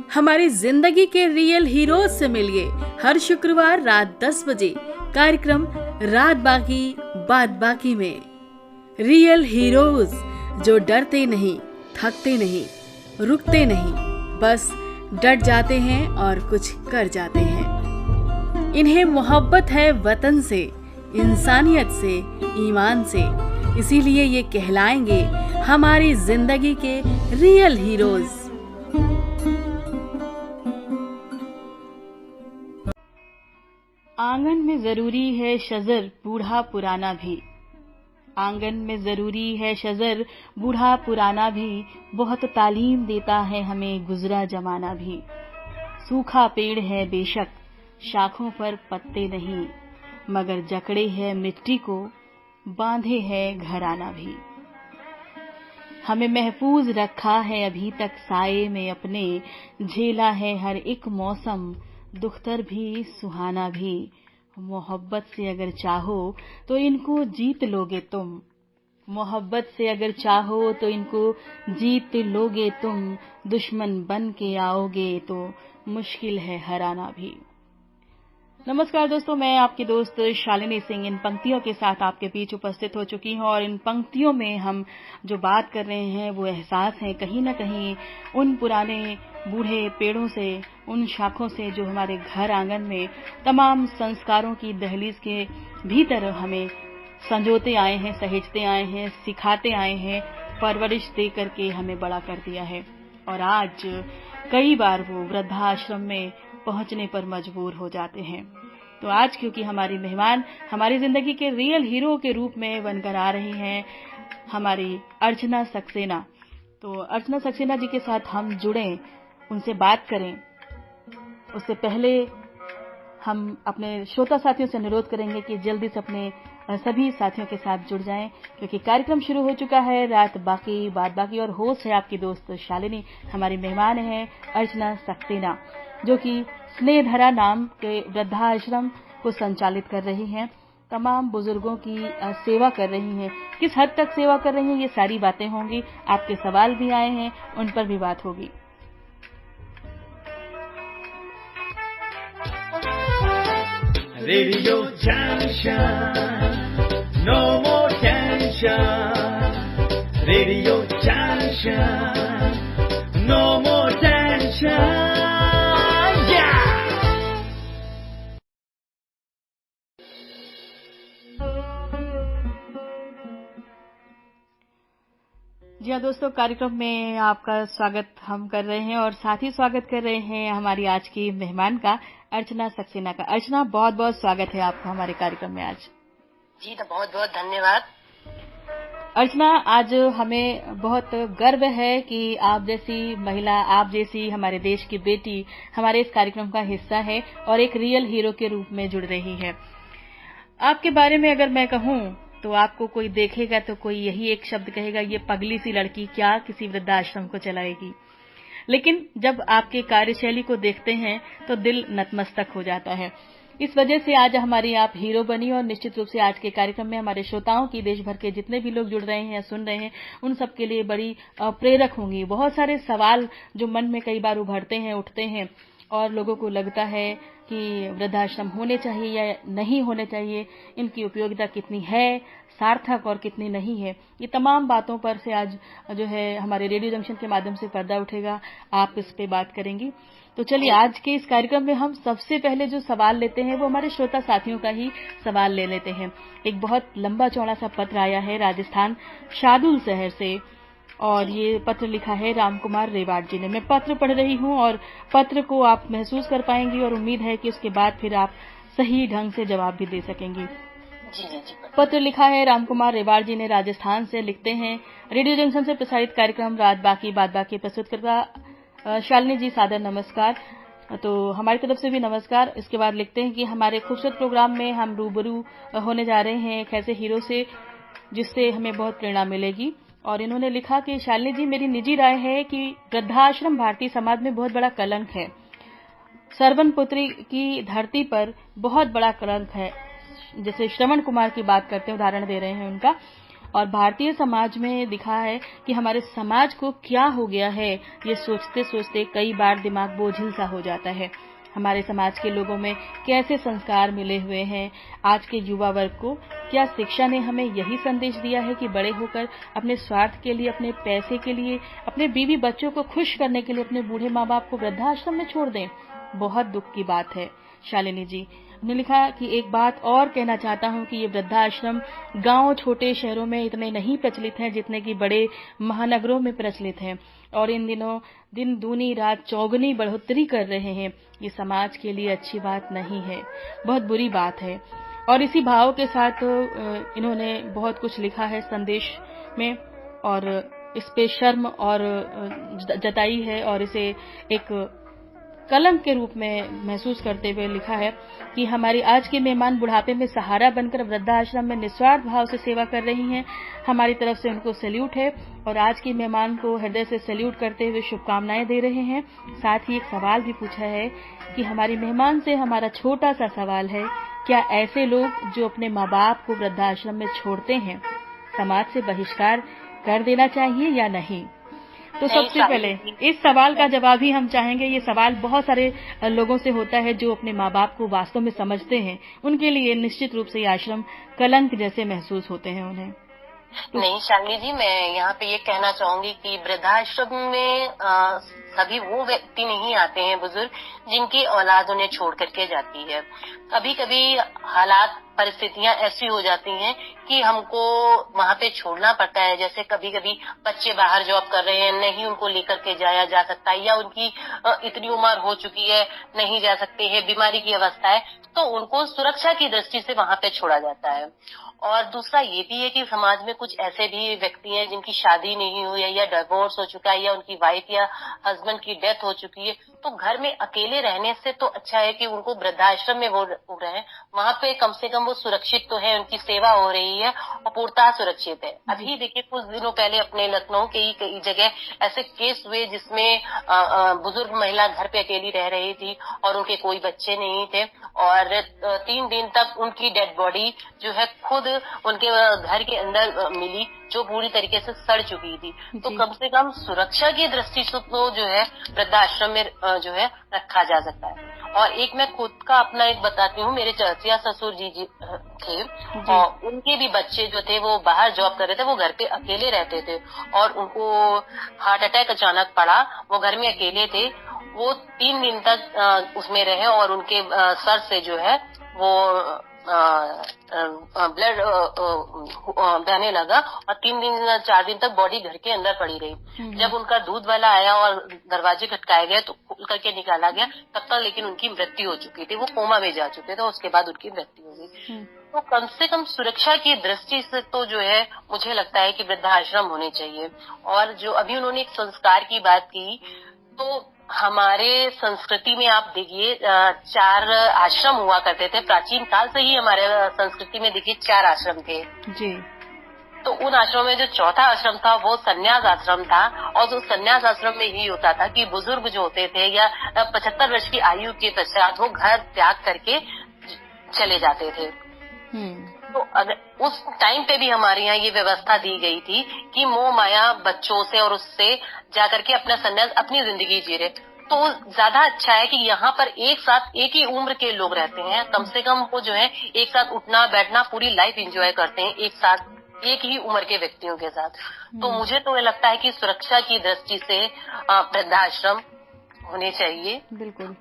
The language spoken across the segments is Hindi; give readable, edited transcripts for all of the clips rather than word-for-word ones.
हमारी जिंदगी के रियल हीरोज से मिलिए हर शुक्रवार रात 10 बजे कार्यक्रम रात बाकी बात बाकी में। रियल हीरोज जो डरते नहीं, थकते नहीं, रुकते नहीं, बस डट जाते हैं और कुछ कर जाते हैं। इन्हें मोहब्बत है वतन से, इंसानियत से, ईमान से, इसीलिए ये कहलाएंगे हमारी जिंदगी के रियल हीरोज। आंगन में जरूरी है शजर बूढ़ा पुराना भी, आंगन में जरूरी है शजर बूढ़ा पुराना भी, बहुत तालीम देता है हमें गुजरा जमाना भी। सूखा पेड़ है बेशक, शाखों पर पत्ते नहीं, मगर जकड़े है मिट्टी को, बांधे है घराना भी। हमें महफूज रखा है अभी तक साए में अपने, झेला है हर एक मौसम, दुख्तर भी सुहाना भी। मोहब्बत से अगर चाहो तो इनको जीत लोगे तुम, मोहब्बत से अगर चाहो तो इनको जीत लोगे तुम, दुश्मन बन के आओगे तो मुश्किल है हराना भी। नमस्कार दोस्तों, मैं आपकी दोस्त शालिनी सिंह इन पंक्तियों के साथ आपके बीच उपस्थित हो चुकी हूं और इन पंक्तियों में हम जो बात कर रहे हैं वो एहसास है कहीं न कहीं उन पुराने बूढ़े पेड़ों से, उन शाखों से जो हमारे घर आंगन में तमाम संस्कारों की दहलीज के भीतर हमें संजोते आए हैं, सहेजते आए हैं, सिखाते आए हैं, परवरिश दे करके हमें बड़ा कर दिया है। और आज कई बार वो वृद्धाश्रम में पहुंचने पर मजबूर हो जाते हैं। तो आज क्योंकि हमारी मेहमान हमारी जिंदगी के रियल हीरो के रूप में बनकर आ रही हैं हमारी अर्चना सक्सेना, तो अर्चना सक्सेना जी के साथ हम जुड़े, उनसे बात करें उससे पहले हम अपने श्रोता साथियों से अनुरोध करेंगे कि जल्दी से अपने सभी साथियों के साथ जुड़ जाएं, क्योंकि कार्यक्रम शुरू हो चुका है रात बाकी बात बाकी और होस्ट है आपकी दोस्त शालिनी। हमारी मेहमान है अर्चना सक्सेना जो कि स्नेहधरा नाम के वृद्धाश्रम को संचालित कर रही हैं, तमाम बुजुर्गों की सेवा कर रही हैं। किस हद तक सेवा कर रही हैं ये सारी बातें होंगी, आपके सवाल भी आए हैं उन पर भी बात होगी। Radio Junction, no more tension. Radio Junction, no more tension. Yeah. जी हाँ दोस्तों, कार्यक्रम में आपका स्वागत हम कर रहे हैं और साथ ही स्वागत कर रहे हैं हमारी आज की मेहमान का, अर्चना सक्सेना का। अर्चना, बहुत बहुत स्वागत है आपका हमारे कार्यक्रम में आज। जी तो बहुत बहुत धन्यवाद। अर्चना, आज हमें बहुत गर्व है कि आप जैसी महिला, आप जैसी हमारे देश की बेटी हमारे इस कार्यक्रम का हिस्सा है और एक रियल हीरो के रूप में जुड़ रही है। आपके बारे में अगर मैं कहूं तो आपको कोई देखेगा तो कोई यही एक शब्द कहेगा, ये पगली सी लड़की क्या किसी वृद्धाश्रम को चलाएगी। लेकिन जब आपके कार्यशैली को देखते हैं तो दिल नतमस्तक हो जाता है। इस वजह से आज हमारी आप हीरो बनी और निश्चित रूप से आज के कार्यक्रम में हमारे श्रोताओं की, देश भर के जितने भी लोग जुड़ रहे हैं या सुन रहे हैं, उन सब के लिए बड़ी प्रेरक होंगी। बहुत सारे सवाल जो मन में कई बार उभरते हैं, उठते हैं और लोगों को लगता है कि वृद्धाश्रम होने चाहिए या नहीं होने चाहिए, इनकी उपयोगिता कितनी है, सार्थक और कितनी नहीं है, ये तमाम बातों पर से आज जो है हमारे रेडियो जंक्शन के माध्यम से पर्दा उठेगा, आप इस पे बात करेंगी। तो चलिए, आज के इस कार्यक्रम में हम सबसे पहले जो सवाल लेते हैं वो हमारे श्रोता साथियों का ही सवाल ले लेते हैं। एक बहुत लंबा चौड़ा सा पत्र आया है राजस्थान शार्दुल शहर से और ये पत्र लिखा है रामकुमार रेवाड़ जी ने। मैं पत्र पढ़ रही हूँ और पत्र को आप महसूस कर पाएंगी और उम्मीद है कि उसके बाद फिर आप सही ढंग से जवाब भी दे सकेंगी। जी। पत्र लिखा है रामकुमार रेवाड़ जी ने, राजस्थान से। लिखते हैं, रेडियो जंक्शन से प्रसारित कार्यक्रम रात बाकी बात बाकी प्रस्तुत करता शालिनी जी सादर नमस्कार। तो हमारी तरफ से भी नमस्कार। इसके बाद लिखते हैं कि हमारे खूबसूरत प्रोग्राम में हम रूबरू होने जा रहे हैं एक ऐसे हीरो से जिससे हमें बहुत प्रेरणा मिलेगी। और इन्होंने लिखा कि शालिनी जी, मेरी निजी राय है कि वृद्धाश्रम भारतीय समाज में बहुत बड़ा कलंक है। सरवन पुत्री की धरती पर बहुत बड़ा कलंक है। जैसे श्रवण कुमार की बात करते हैं, उदाहरण दे रहे हैं उनका, और भारतीय समाज में दिखा है कि हमारे समाज को क्या हो गया है, ये सोचते सोचते कई बार दिमाग बोझिल सा हो जाता है। हमारे समाज के लोगों में कैसे संस्कार मिले हुए हैं, आज के युवा वर्ग को क्या शिक्षा ने हमें यही संदेश दिया है कि बड़े होकर अपने स्वार्थ के लिए, अपने पैसे के लिए, अपने बीवी बच्चों को खुश करने के लिए अपने बूढ़े माँ बाप को वृद्धाश्रम में छोड़ दें। बहुत दुख की बात है। शालिनी जी ने लिखा कि एक बात और कहना चाहता हूं कि ये वृद्धाश्रम गांव, छोटे शहरों में इतने नहीं प्रचलित हैं जितने कि बड़े महानगरों में प्रचलित हैं, और इन दिनों दिन दूनी रात चौगुनी बढ़ोतरी कर रहे हैं। ये समाज के लिए अच्छी बात नहीं है, बहुत बुरी बात है। और इसी भाव के साथ इन्होंने बहुत कुछ लिखा है संदेश में, और इस पे शर्म और जताई है, और इसे एक कलंक के रूप में महसूस करते हुए लिखा है कि हमारी आज की मेहमान बुढ़ापे में सहारा बनकर वृद्धाश्रम में निस्वार्थ भाव से सेवा कर रही हैं। हमारी तरफ से उनको सैल्यूट है, और आज की मेहमान को हृदय से सैल्यूट करते हुए शुभकामनाएं दे रहे हैं। साथ ही एक सवाल भी पूछा है कि हमारी मेहमान से हमारा छोटा सा सवाल है, क्या ऐसे लोग जो अपने माँ बाप को वृद्धाश्रम में छोड़ते हैं, समाज से बहिष्कार कर देना चाहिए या नहीं? तो सबसे पहले इस सवाल का जवाब ही हम चाहेंगे। ये सवाल बहुत सारे लोगों से होता है जो अपने माँ बाप को वास्तव में समझते हैं, उनके लिए निश्चित रूप से ये आश्रम कलंक जैसे महसूस होते हैं उन्हें। नहीं शालिनी जी, मैं यहाँ पे ये कहना चाहूंगी कि वृद्धाश्रम में सभी वो व्यक्ति नहीं आते हैं बुजुर्ग जिनकी औलाद उन्हें छोड़ करके जाती है। कभी कभी हालात, परिस्थितियां ऐसी हो जाती हैं कि हमको वहाँ पे छोड़ना पड़ता है। जैसे कभी कभी बच्चे बाहर जॉब कर रहे हैं, नहीं उनको लेकर के जाया जा सकता, या उनकी इतनी उम्र हो चुकी है, नहीं जा सकते हैं, बीमारी की अवस्था है, तो उनको सुरक्षा की दृष्टि से वहाँ पे छोड़ा जाता है। और दूसरा ये भी है कि समाज में कुछ ऐसे भी व्यक्ति हैं जिनकी शादी नहीं हुई है, या डिवोर्स हो चुका है, या उनकी वाइफ या हस्बैंड की डेथ हो चुकी है, तो घर में अकेले रहने से तो अच्छा है कि उनको वृद्धाश्रम में वो रहे। वहाँ पे कम से कम वो सुरक्षित तो है, उनकी सेवा हो रही है और पूर्णतः सुरक्षित है। अभी देखिए कुछ दिनों पहले अपने लखनऊ के ही कई जगह ऐसे केस हुए जिसमें बुजुर्ग महिला घर पे अकेली रह रही थी और उनके कोई बच्चे नहीं थे, और 3 दिन तक उनकी डेड बॉडी जो है खुद उनके घर के अंदर मिली, जो पूरी तरीके से सड़ चुकी थी। तो कम से कम सुरक्षा की दृष्टि से तो जो है वृद्धाश्रम में जो है रखा जा सकता है। और एक मैं खुद का अपना एक बताती हूँ, मेरे चचिया ससुर जी थे, और उनके भी बच्चे जो थे वो बाहर जॉब कर रहे थे, वो घर पे अकेले रहते थे, और उनको हार्ट अटैक अचानक पड़ा। वो घर में अकेले थे, वो 3 दिन तक उसमें रहे, और उनके सर से जो है वो ब्लड बहने लगा, और 4 दिन तक बॉडी घर के अंदर पड़ी रही। जब उनका दूध वाला आया और दरवाजे खटकाए गए तो खोल करके निकाला गया, तब तक लेकिन उनकी मृत्यु हो चुकी थी, वो कोमा में जा चुके थे, उसके बाद उनकी मृत्यु हो गई। तो कम से कम सुरक्षा की दृष्टि से तो जो है मुझे लगता है कि वृद्धाश्रम होने चाहिए। और जो अभी उन्होंने एक संस्कार की बात की, तो हमारे संस्कृति में आप देखिए 4 आश्रम हुआ करते थे। प्राचीन काल से ही हमारे संस्कृति में देखिए 4 आश्रम थे जी। तो उन आश्रमों में जो चौथा आश्रम था वो संन्यास आश्रम था, और जो संन्यास आश्रम में ही होता था कि बुजुर्ग जो होते थे या 75 वर्ष की आयु के पश्चात वो घर त्याग करके चले जाते थे। तो अगर उस टाइम पे भी हमारे यहाँ ये व्यवस्था दी गई थी कि मोह माया बच्चों से और उससे जाकर के अपना संन्यास, अपनी जिंदगी जी रहे, तो ज्यादा अच्छा है कि यहाँ पर एक साथ एक ही उम्र के लोग रहते हैं, कम से कम वो जो है एक साथ उठना बैठना पूरी लाइफ एंजॉय करते हैं एक साथ, एक ही उम्र के व्यक्तियों के साथ। तो मुझे तो ये लगता है कि सुरक्षा की दृष्टि से वृद्धाश्रम होने चाहिए। बिल्कुल,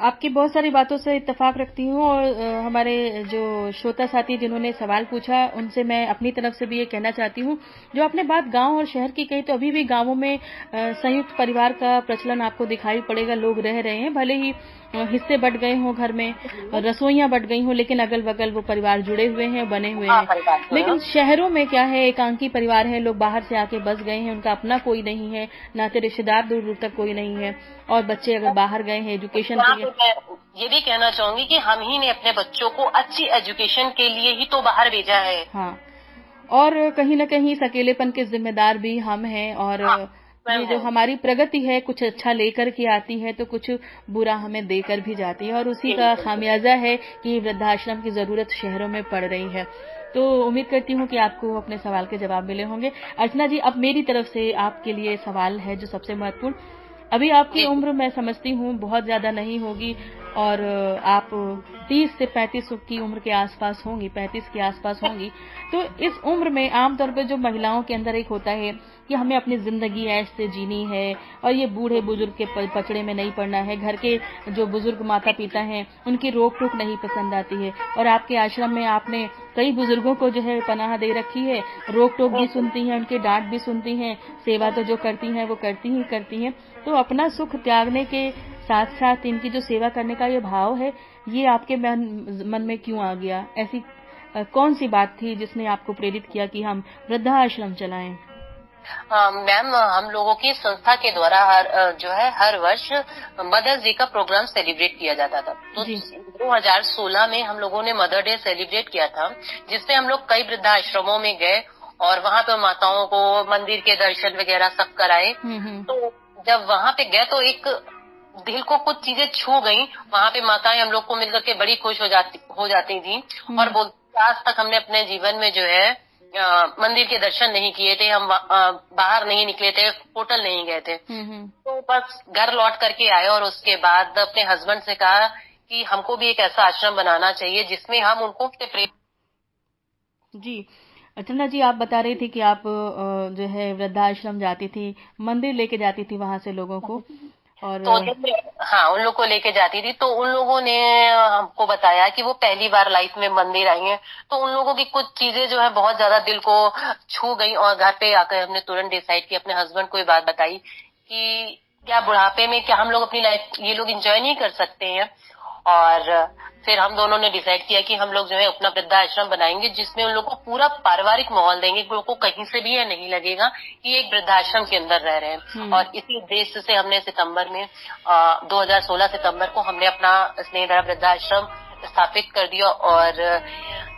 आपकी बहुत सारी बातों से इत्तेफाक रखती हूँ, और हमारे जो श्रोता साथी जिन्होंने सवाल पूछा उनसे मैं अपनी तरफ से भी ये कहना चाहती हूँ। जो आपने बात गांव और शहर की कही, तो अभी भी गांवों में संयुक्त परिवार का प्रचलन आपको दिखाई पड़ेगा, लोग रह रहे हैं, भले ही हिस्से बट गए हों घर में, रसोइयां बट गई हों, लेकिन अगल बगल वो परिवार जुड़े हुए हैं, बने हुए हैं। लेकिन शहरों में क्या है, एकांकी परिवार है, लोग बाहर से आके बस गए हैं, उनका अपना कोई नहीं है, नाते रिश्तेदार दूर दूर तक कोई नहीं है, और बच्चे अगर बाहर गए हैं एजुकेशन के लिए। ये भी कहना चाहूंगी कि हम ही ने अपने बच्चों को अच्छी एजुकेशन के लिए ही तो बाहर भेजा है। हाँ, और कहीं न कहीं इस अकेलेपन के जिम्मेदार भी हम हैं, और ये जो हमारी प्रगति है कुछ अच्छा लेकर के आती है तो कुछ बुरा हमें देकर भी जाती है, और उसी का खामियाजा है कि वृद्धाश्रम की जरूरत शहरों में पड़ रही है। तो उम्मीद करती हूँ कि आपको अपने सवाल के जवाब मिले होंगे। अर्चना जी, अब मेरी तरफ से आपके लिए सवाल है जो सबसे महत्वपूर्ण। अभी आपकी उम्र मैं समझती हूँ बहुत ज्यादा नहीं होगी और आप 30 से 35 की उम्र के आसपास होंगी, 35 के आसपास होंगी। तो इस उम्र में आमतौर पे जो महिलाओं के अंदर एक होता है कि हमें अपनी जिंदगी ऐश से जीनी है और ये बूढ़े बुजुर्ग के पचड़े में नहीं पड़ना है, घर के जो बुजुर्ग माता पिता हैं उनकी रोक टोक नहीं पसंद आती है। और आपके आश्रम में आपने कई बुजुर्गों को जो है पनाह दे रखी है, रोक टोक भी सुनती हैं, उनके डांट भी सुनती हैं, सेवा तो जो करती हैं वो करती हैं। तो अपना सुख त्यागने के साथ साथ इनकी जो सेवा करने का ये भाव है, ये आपके मन में क्यों आ गया? ऐसी कौन सी बात थी जिसने आपको प्रेरित किया कि हम वृद्धाश्रम चलाएं? मैम, हम लोगों की संस्था के द्वारा हर वर्ष मदर्स डे का प्रोग्राम सेलिब्रेट किया जाता था। तो 2016 में हम लोगों ने मदर डे सेलिब्रेट किया था, जिसमें हम लोग कई वृद्धाश्रमों में गए और वहाँ पे माताओं को मंदिर के दर्शन वगैरह सब कराए। तो जब वहाँ पे गए तो एक दिल को कुछ चीजें छू गई। वहाँ पे माताएं हम लोग को मिलकर के बड़ी खुश हो जाती थी और बोलती आज तक हमने अपने जीवन में जो है मंदिर के दर्शन नहीं किए थे, हम बाहर नहीं निकले थे, होटल नहीं गए थे। तो बस घर लौट करके आए और उसके बाद अपने हस्बैंड से कहा कि हमको भी एक ऐसा आश्रम बनाना चाहिए जिसमें हम उनको प्रेम। जी अर्चना जी, आप बता रही थी कि आप जो है वृद्धाश्रम जाती थी, मंदिर लेके जाती थी वहां से लोगों को, और तो जब उन लोग को लेके जाती थी तो उन लोगों ने हमको बताया कि वो पहली बार लाइफ में मंदिर आई हैं। तो उन लोगों की कुछ चीजें जो है बहुत ज्यादा दिल को छू गई और घर पे आकर हमने तुरंत डिसाइड किया, अपने हस्बैंड को ये बात बताई कि क्या बुढ़ापे में क्या हम लोग अपनी लाइफ ये लोग एंजॉय नहीं कर सकते हैं। और फिर हम दोनों ने डिसाइड किया कि हम लोग जो है अपना वृद्धाश्रम बनाएंगे जिसमें उन लोगों को पूरा पारिवारिक माहौल देंगे, लोगों को कहीं से भी यह नहीं लगेगा कि एक वृद्धाश्रम के अंदर रह रहे हैं। और इसी उद्देश्य से हमने सितंबर में 2016 सितंबर को हमने अपना स्नेहधारा वृद्धाश्रम स्थापित कर दिया। और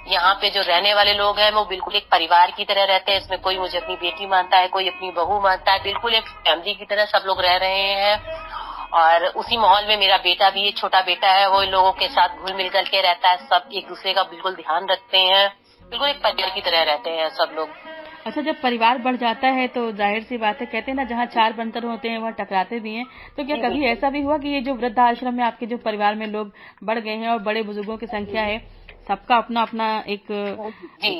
यहाँ पे जो रहने वाले लोग हैं वो बिल्कुल एक परिवार की तरह रहते हैं। इसमें कोई मुझे अपनी बेटी मानता है, कोई अपनी बहू मानता है, बिल्कुल एक फैमिली की तरह सब लोग रह रहे हैं। और उसी माहौल में मेरा बेटा भी, छोटा बेटा है, वो इन लोगों के साथ घुल मिल करके रहता है। सब एक दूसरे का बिल्कुल ध्यान रखते हैं, बिल्कुल एक परिवार की तरह रहते हैं सब लोग। अच्छा, जब परिवार बढ़ जाता है तो जाहिर सी बात है, कहते हैं ना जहाँ चार बंतर होते हैं वहाँ टकराते भी हैं। तो क्या कभी ऐसा भी हुआ कि ये जो वृद्धाश्रम में आपके जो परिवार में लोग बढ़ गए हैं और बड़े बुजुर्गों की संख्या है, सबका अपना अपना एक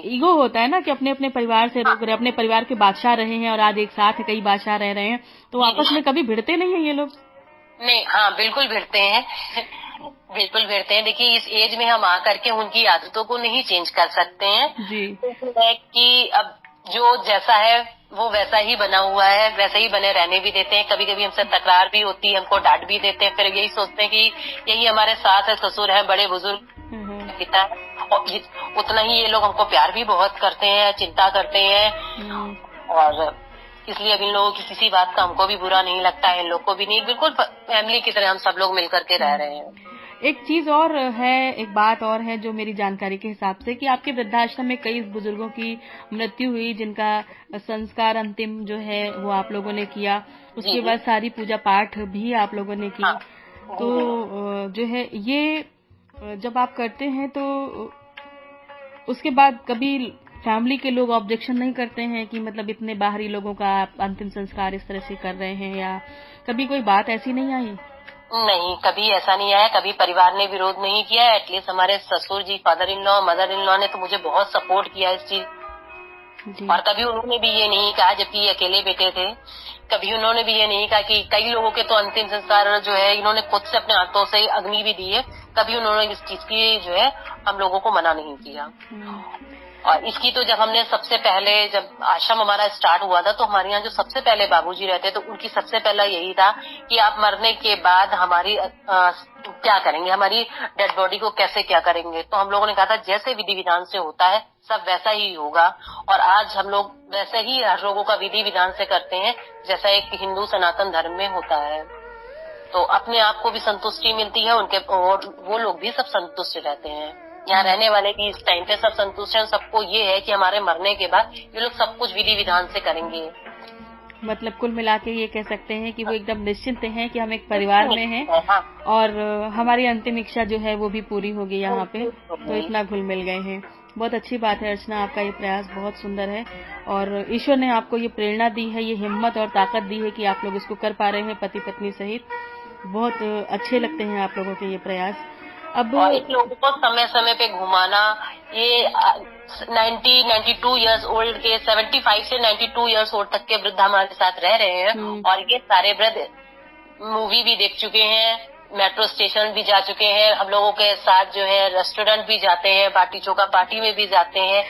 ईगो होता है ना कि अपने अपने परिवार से रोक रहे, अपने परिवार के बादशाह रहे हैं और आज एक साथ कई बादशाह रह रहे हैं, तो आपस में कभी भिड़ते नहीं है ये लोग? नहीं, बिल्कुल भिड़ते हैं, बिल्कुल भिड़ते हैं। देखिए, इस एज में हम आकर के उनकी आदतों को नहीं चेंज कर सकते हैं जी। कि अब जो जैसा है वो वैसा ही बना हुआ है, वैसे ही बने रहने भी देते हैं। कभी कभी हमसे तकरार भी होती है, हमको डांट भी देते हैं, फिर यही सोचते हैं कि यही हमारे सास है, ससुर है, बड़े बुजुर्ग पिता है, और उतना ही ये लोग हमको प्यार भी बहुत करते हैं, चिंता करते हैं। और इसलिए अब इन लोगों की किसी बात का हमको भी बुरा नहीं लगता है, इन लोग को भी नहीं, बिल्कुल फैमिली की तरह हम सब लोग मिल करके रह रहे हैं। एक चीज और है, एक बात और है जो मेरी जानकारी के हिसाब से कि आपके वृद्धाश्रम में कई बुजुर्गों की मृत्यु हुई जिनका संस्कार अंतिम जो है वो आप लोगों ने किया, उसके बाद सारी पूजा पाठ भी आप लोगों ने की। तो जो है ये जब आप करते हैं तो उसके बाद कभी फैमिली के लोग ऑब्जेक्शन नहीं करते हैं कि मतलब इतने बाहरी लोगों का आप अंतिम संस्कार इस तरह से कर रहे हैं, या कभी कोई बात ऐसी नहीं आई? नहीं, कभी ऐसा नहीं आया, कभी परिवार ने विरोध नहीं किया। एटलीस्ट हमारे ससुर जी, father in law, mother in law ने तो मुझे बहुत सपोर्ट किया इस चीज। और कभी उन्होंने भी ये नहीं कहा, जबकि ये अकेले बेटे थे, कभी उन्होंने भी ये नहीं कहा कि कई लोगों के तो अंतिम संस्कार जो है इन्होंने खुद से अपने हाथों से अग्नि भी दी है, कभी उन्होंने इस चीज की जो है हम लोगों को मना नहीं किया। और इसकी तो जब हमने सबसे पहले जब आश्रम हमारा स्टार्ट हुआ था तो हमारे यहाँ जो सबसे पहले बाबूजी रहते तो उनकी सबसे पहला यही था कि आप मरने के बाद हमारी क्या करेंगे, हमारी डेड बॉडी को कैसे क्या करेंगे। तो हम लोगों ने कहा था जैसे विधि विधान से होता है सब वैसा ही होगा। और आज हम लोग वैसे ही हर लोगों का विधि विधान से करते हैं जैसा एक हिंदू सनातन धर्म में होता है। तो अपने आप को भी संतुष्टि मिलती है, उनके और वो लोग भी सब संतुष्ट रहते हैं। यहाँ रहने वाले भी इस टाइम पे सब संतुष्ट हैं। सबको ये है कि हमारे मरने के बाद ये लोग सब कुछ विधि विधान से करेंगे। मतलब कुल मिला के ये कह सकते हैं कि वो एकदम निश्चिंत हैं कि हम एक परिवार में हैं और हमारी अंतिम इच्छा जो है वो भी पूरी होगी यहाँ पे, तो इतना घुल मिल गए हैं। बहुत अच्छी बात है अर्चना, आपका ये प्रयास बहुत सुंदर है और ईश्वर ने आपको ये प्रेरणा दी है, ये हिम्मत और ताकत दी है कि आप लोग इसको कर पा रहे हैं पति पत्नी सहित। बहुत अच्छे लगते हैं आप लोगों के ये प्रयास। अब इन लोगों को समय समय पे घुमाना, ये 92 इयर्स ओल्ड के 75 से 92 इयर्स ओल्ड तक के वृद्ध हमारे साथ रह रहे हैं और ये सारे वृद्ध मूवी भी देख चुके हैं, मेट्रो स्टेशन भी जा चुके हैं, हम लोगों के साथ जो है रेस्टोरेंट भी जाते हैं, बाटी चोखा पार्टी में भी जाते हैं।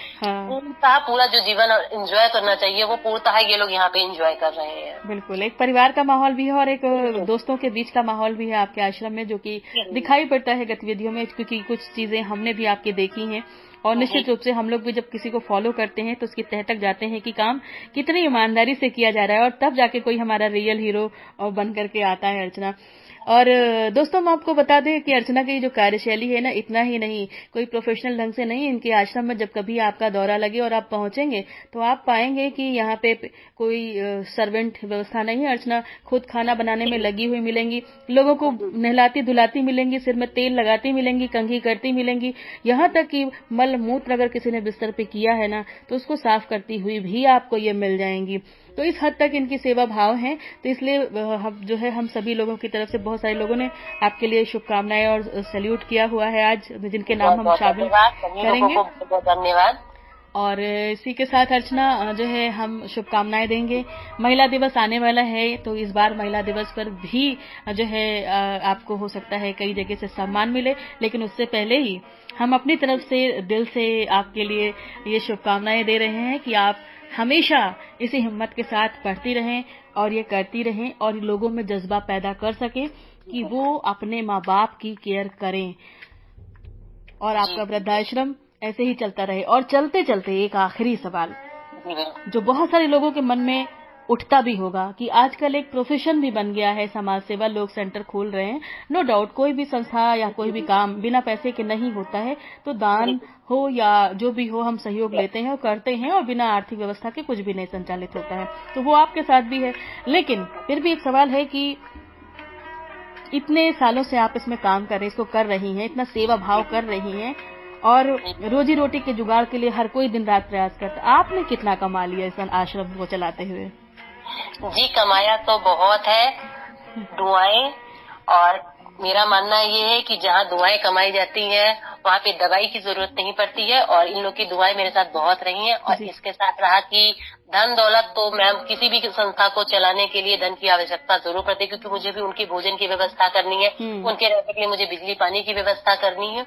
पूर्णतः पूरा जो जीवन एंजॉय करना चाहिए वो पूर्णतः ये लोग यहाँ पे एंजॉय कर रहे हैं। बिल्कुल, एक परिवार का माहौल भी है और एक दोस्तों के बीच का माहौल भी है आपके आश्रम में, जो कि दिखाई पड़ता है गतिविधियों में, क्योंकि कुछ चीजें हमने भी आपकी देखी हैं और निश्चित रूप से हम लोग भी जब किसी को फॉलो करते हैं तो उसकी तह तक जाते हैं कि काम कितनी ईमानदारी से किया जा रहा है और तब जाके कोई हमारा रियल हीरो बन करके आता है अर्चना। और दोस्तों हम आपको बता दें कि अर्चना की जो कार्यशैली है ना, इतना ही नहीं, कोई प्रोफेशनल ढंग से नहीं, इनके आश्रम में जब कभी आपका दौरा लगे और आप पहुंचेंगे तो आप पाएंगे कि यहाँ पे कोई सर्वेंट व्यवस्था नहीं है। अर्चना खुद खाना बनाने में लगी हुई मिलेंगी, लोगों को नहलाती धुलाती मिलेंगी, सिर में तेल लगाती मिलेंगी, कंघी करती मिलेंगी, यहाँ तक कि मल मूत्र अगर किसी ने बिस्तर पे किया है ना तो उसको साफ करती हुई भी आपको ये मिल जाएंगी। तो इस हद तक इनकी सेवा भाव है। तो इसलिए हम सभी लोगों की तरफ से बहुत सारे लोगों ने आपके लिए शुभकामनाएं और सैल्यूट किया हुआ है आज, जिनके नाम हम शामिल करेंगे। बहुत धन्यवाद। और इसी के साथ अर्चना जो है हम शुभकामनाएं देंगे। महिला दिवस आने वाला है तो इस बार महिला दिवस पर भी जो है आपको हो सकता है कई जगह से सम्मान मिले, लेकिन उससे पहले ही हम अपनी तरफ से दिल से आपके लिए ये शुभकामनाएं दे रहे हैं कि आप हमेशा इसी हिम्मत के साथ पढ़ती रहें और ये करती रहें और लोगों में जज्बा पैदा कर सके कि वो अपने माँ बाप की केयर करें और आपका वृद्धाश्रम ऐसे ही चलता रहे। और चलते चलते एक आखिरी सवाल जो बहुत सारे लोगों के मन में उठता भी होगा कि आजकल एक प्रोफेशन भी बन गया है समाज सेवा, लोग सेंटर खोल रहे हैं। नो डाउट कोई भी संस्था या कोई भी काम बिना पैसे के नहीं होता है, तो दान हो या जो भी हो हम सहयोग लेते हैं और करते हैं और बिना आर्थिक व्यवस्था के कुछ भी नहीं संचालित होता है, तो वो आपके साथ भी है। लेकिन फिर भी एक सवाल है कि इतने सालों से आप इसमें काम कर रहे हैं, इसको कर रही हैं, इतना सेवा भाव कर रही हैं और रोजी रोटी के जुगाड़ के लिए हर कोई दिन रात प्रयास करता है, आपने कितना कमा लिया इस आश्रम को चलाते हुए? जी कमाया तो बहुत है, दुआएं, और मेरा मानना ये है कि जहाँ दुआएं कमाई जाती हैं वहाँ पे दवाई की जरूरत नहीं पड़ती है और इन लोग की दुआएं मेरे साथ बहुत रही हैं। और इसके साथ रहा कि धन दौलत तो मैम किसी भी संस्था को चलाने के लिए धन की आवश्यकता जरूर पड़ती है, क्योंकि मुझे भी उनकी भोजन की व्यवस्था करनी है, उनके रहने के लिए मुझे बिजली पानी की व्यवस्था करनी है।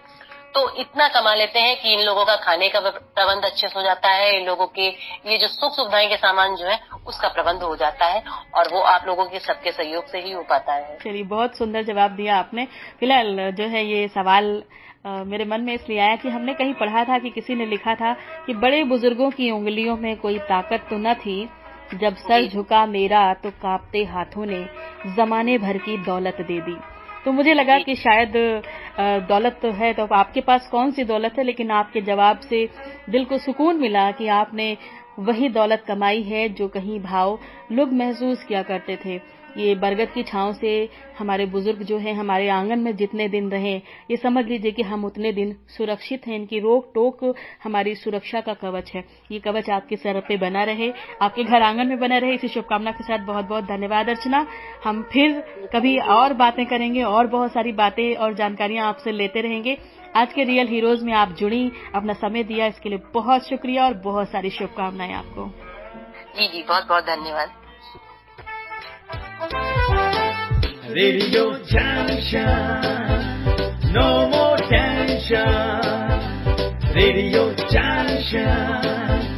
तो इतना कमा लेते हैं कि इन लोगों का खाने का प्रबंध अच्छे से हो जाता है, इन लोगों के ये जो सुख सुविधाएं के सामान जो है उसका प्रबंध हो जाता है और वो आप लोगों के सबके सहयोग से ही हो पाता है। चलिए, बहुत सुंदर जवाब दिया आपने। फिलहाल जो है ये सवाल मेरे मन में इसलिए आया कि हमने कहीं पढ़ा था कि किसी ने लिखा था कि बड़े बुजुर्गों की उंगलियों में कोई ताकत तो न थी, जब सर झुका मेरा तो कांपते हाथों ने जमाने भर की दौलत दे दी। तो मुझे लगा कि शायद दौलत तो है, तो आपके पास कौन सी दौलत है, लेकिन आपके जवाब से दिल को सुकून मिला कि आपने वही दौलत कमाई है जो कहीं भाव लोग महसूस किया करते थे। ये बरगद की छांव से हमारे बुजुर्ग जो हैं हमारे आंगन में जितने दिन रहे, ये समझ लीजिए कि हम उतने दिन सुरक्षित हैं। इनकी रोक टोक हमारी सुरक्षा का कवच है। ये कवच आपके सर पे बना रहे, आपके घर आंगन में बना रहे, इसी शुभकामना के साथ बहुत बहुत धन्यवाद अर्चना। हम फिर कभी और बातें करेंगे और बहुत सारी बातें और जानकारियां आपसे लेते रहेंगे। आज के रियल हीरोज में आप जुड़ी, अपना समय दिया, इसके लिए बहुत शुक्रिया और बहुत सारी शुभकामनाएं आपको। जी जी, बहुत बहुत धन्यवाद। Radio Junction, no more tension. Radio Junction.